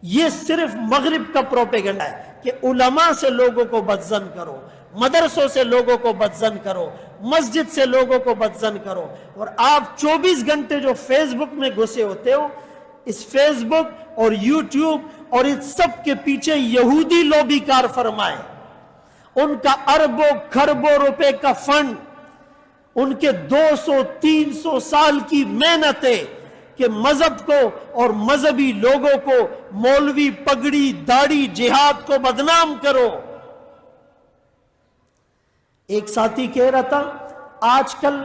یہ صرف مغرب کا پروپیگنڈا ہے کہ علماء سے لوگوں کو بدظن کرو، مدرسوں سے لوگوں کو بدظن کرو، مسجد سے لوگوں کو بدظن کرو، اور آپ 24 گھنٹے جو فیس بک میں گھسے ہوتے ہو، اس فیس بک اور یوٹیوب اور اس سب کے پیچھے یہودی لوبی کار فرمائے، ان کا اربوں کھربوں روپے کا فنڈ، ان کے 200-300 سال کی محنتیں کہ مذہب کو اور مذہبی لوگوں کو، مولوی پگڑی داڑھی جہاد کو بدنام کرو۔ ایک ساتھی کہہ رہا تھا آج کل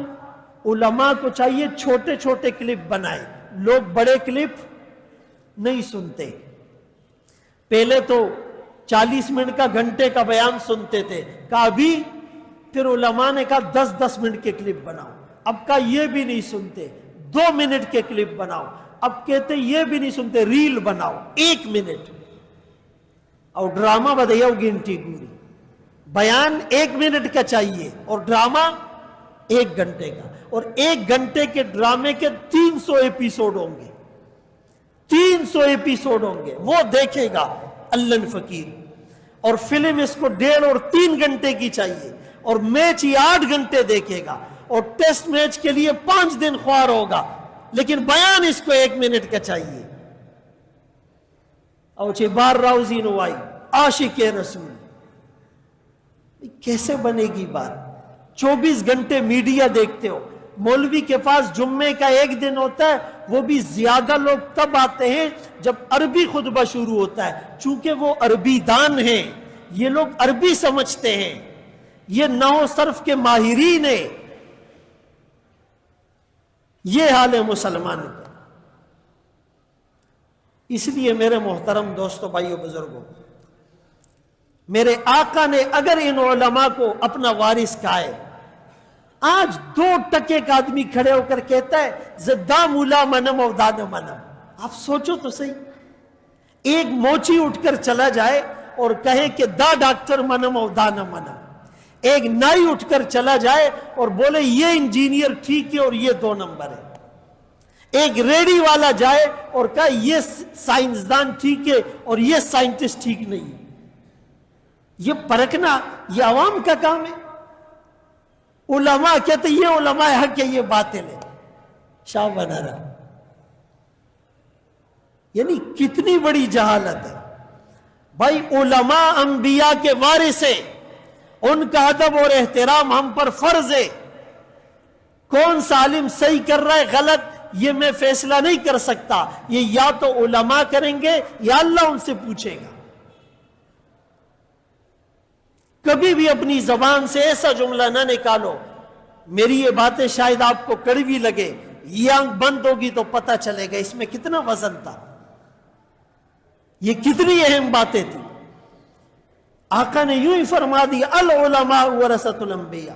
علماء کو چاہیے چھوٹے چھوٹے کلپ بنائے، لوگ بڑے کلپ نہیں سنتے۔ پہلے تو 40 منٹ کا گھنٹے کا بیان سنتے تھے، کہا ابھی پھر علماء نے کہا 10-10 منٹ کے کلپ بناؤ، اب کہا یہ بھی نہیں سنتے 2 منٹ کے کلپ بناؤ، اب کہتے یہ بھی نہیں سنتے ریل بناؤ 1 منٹ، اور ڈرامہ بدیاؤ گنٹی گوری، بیان 1 منٹ کا چاہیے اور ڈرامہ 1 گھنٹے کا، اور 1 گھنٹے کے ڈرامے کے 300 ایپیسوڈ ہوں گے، 300 ایپیسوڈ ہوں گے، وہ دیکھے گا اللہ فقیر، اور فلم اس کو 1.5 اور 3 گھنٹے کی چاہیے، اور میچ ہی 8 گھنٹے دیکھے گا، اور ٹیسٹ میچ کے لیے 5 دن خوار ہوگا، لیکن بیان اس کو 1 منٹ کا چاہیے۔ او چھے بار راوزی نوائی عاشق رسول، کیسے بنے گی بات؟ 24 گھنٹے میڈیا دیکھتے ہو، مولوی کے پاس جمعے کا 1 دن ہوتا ہے، وہ بھی زیادہ لوگ تب آتے ہیں جب عربی خطبہ شروع ہوتا ہے، چونکہ وہ عربی دان ہیں، یہ لوگ عربی سمجھتے ہیں، یہ نحو صرف کے ماہرین ہیں۔ یہ حال ہے مسلمان کا۔ اس لیے میرے محترم دوستو بھائیو بزرگوں، میرے آقا نے اگر ان علماء کو اپنا وارث کہا ہے، آج 2 ٹکے کا آدمی کھڑے ہو کر کہتا ہے زدہ مولا منم او دان منم، آپ سوچو تو صحیح، ایک موچی اٹھ کر چلا جائے اور کہے کہ دا ڈاکٹر منم او دان منم، ایک نائی اٹھ کر چلا جائے اور بولے یہ انجینئر ٹھیک ہے اور یہ 2 نمبر ہے، ایک ریڈی والا جائے اور کہا یہ سائنسدان ٹھیک ہے اور یہ سائنٹسٹ ٹھیک نہیں ہے، یہ پرکھنا یہ عوام کا کام ہے۔ علماء کہتے یہ علماء حق ہے یہ باطل ہے، شاہ بنا رہا، یعنی کتنی بڑی جہالت ہے بھائی۔ علماء انبیاء کے وارث ہیں، ان کا ادب اور احترام ہم پر فرض ہے۔ کون سا عالم صحیح کر رہا ہے غلط یہ میں فیصلہ نہیں کر سکتا، یہ یا تو علماء کریں گے یا اللہ ان سے پوچھے گا۔ کبھی بھی اپنی زبان سے ایسا جملہ نہ نکالو، میری یہ باتیں شاید آپ کو کڑوی لگے، یہ آنکھ بند ہوگی تو پتہ چلے گا اس میں کتنا وزن تھا، یہ کتنی اہم باتیں تھیں۔ آقا نے یوں ہی فرما دیا العلماء ورثۃ الانبیاء۔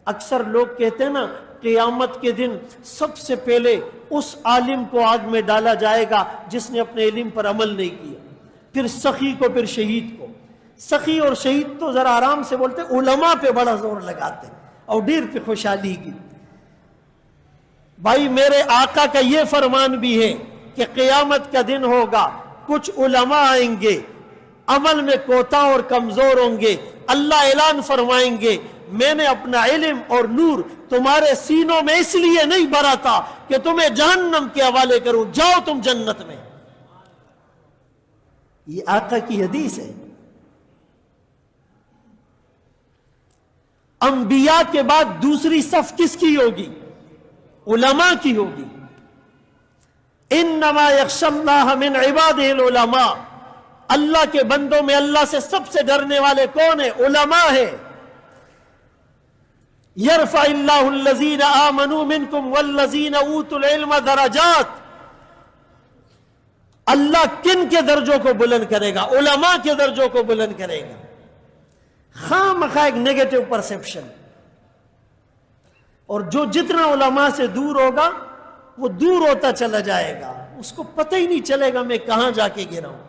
اکثر لوگ کہتے ہیں نا قیامت کے دن سب سے پہلے اس عالم کو آگ میں ڈالا جائے گا جس نے اپنے علم پر عمل نہیں کیا، پھر سخی کو، پھر شہید کو۔ سخی اور شہید تو ذرا آرام سے بولتے، علماء پہ بڑا زور لگاتے اور ڈیر پہ خوشحالی کی۔ بھائی میرے آقا کا یہ فرمان بھی ہے کہ قیامت کا دن ہوگا، کچھ علماء آئیں گے عمل میں کوتا اور کمزور ہوں گے، اللہ اعلان فرمائیں گے میں نے اپنا علم اور نور تمہارے سینوں میں اس لیے نہیں بھرا تھا کہ تمہیں جہنم کے حوالے کروں، جاؤ تم جنت میں۔ یہ آقا کی حدیث ہے۔ انبیاء کے بعد دوسری صف کس کی ہوگی؟ علماء کی ہوگی۔ انما یخشی اللہ من عبادہ العلماء، اللہ کے بندوں میں اللہ سے سب سے ڈرنے والے کون ہیں؟ علماء ہیں۔ یرفع اللہ الذین آمنوا منکم والذین اوتوا العلم درجات، اللہ کن کے درجوں کو بلند کرے گا؟ علماء کے درجوں کو بلند کرے گا۔ خواہ مخواہ ایک نیگیٹو پرسیپشن، اور جو جتنا علماء سے دور ہوگا وہ دور ہوتا چلا جائے گا، اس کو پتہ ہی نہیں چلے گا میں کہاں جا کے گرا ہوں۔